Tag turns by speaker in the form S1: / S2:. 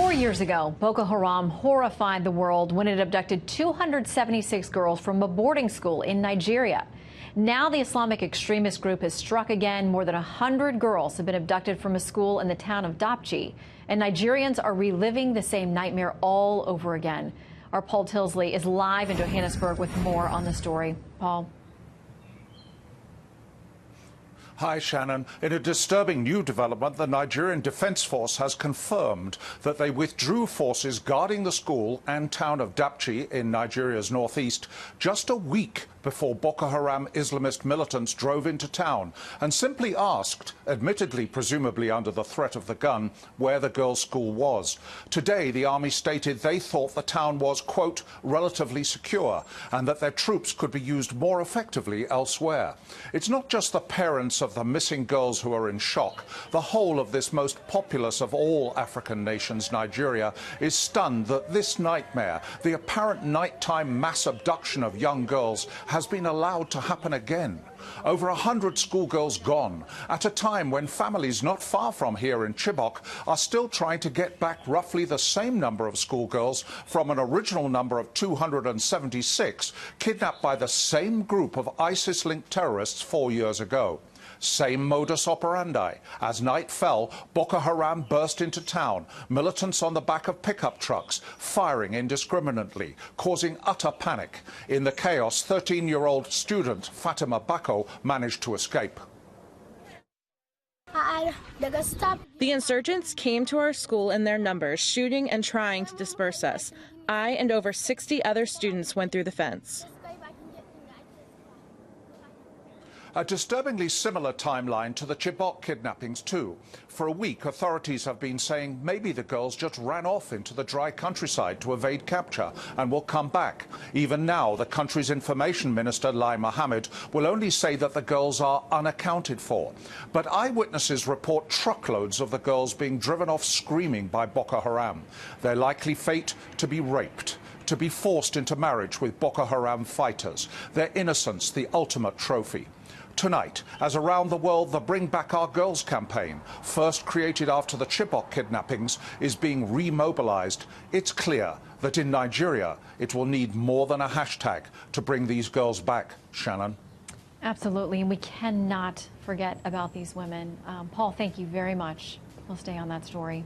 S1: 4 years ago, Boko Haram horrified the world when it abducted 276 girls from a boarding school in Nigeria. Now the Islamic extremist group has struck again. More than 100 girls have been abducted from a school in the town of Abducts, and Nigerians are reliving the same nightmare all over again. Our Paul Tilsley is live in Johannesburg with more on the story. Paul.
S2: Hi, Shannon. In a disturbing new development, the Nigerian Defence Force has confirmed that they withdrew forces guarding the school and town of Abducts in Nigeria's northeast just a week before Boko Haram Islamist militants drove into town and simply asked, admittedly presumably under the threat of the gun, where the girls' school was. Today, the army stated they thought the town was, quote, relatively secure and that their troops could be used more effectively elsewhere. It's not just the parents of the missing girls who are in shock. The whole of this most populous of all African nations, Nigeria, is stunned that this nightmare, the apparent nighttime mass abduction of young girls, has been allowed to happen again. Over 100 schoolgirls gone, at a time when families not far from here in Chibok are still trying to get back roughly the same number of schoolgirls from an original number of 276 kidnapped by the same group of ISIS-linked terrorists 4 years ago. Same modus operandi. As night fell, Boko Haram burst into town, militants on the back of pickup trucks, firing indiscriminately, causing utter panic. In the chaos, 13-year-old student Fatima Boko managed to escape.
S3: The insurgents came to our school in their numbers, shooting and trying to disperse us. I and over 60 other students went through the fence.
S2: A disturbingly similar timeline to the Chibok kidnappings, too. For a week, authorities have been saying maybe the girls just ran off into the dry countryside to evade capture and will come back. Even now, the country's information minister, Lai Mohammed, will only say that the girls are unaccounted for. But eyewitnesses report truckloads of the girls being driven off screaming by Boko Haram. Their likely fate to be raped, to be forced into marriage with Boko Haram fighters, their innocence the ultimate trophy. Tonight, as around the world, the Bring Back Our Girls campaign, first created after the Chibok kidnappings, is being remobilized. It's clear that in Nigeria, it will need more than a hashtag to bring these girls back. Shannon.
S1: Absolutely, and we cannot forget about these women. Paul, thank you very much. We'll stay on that story.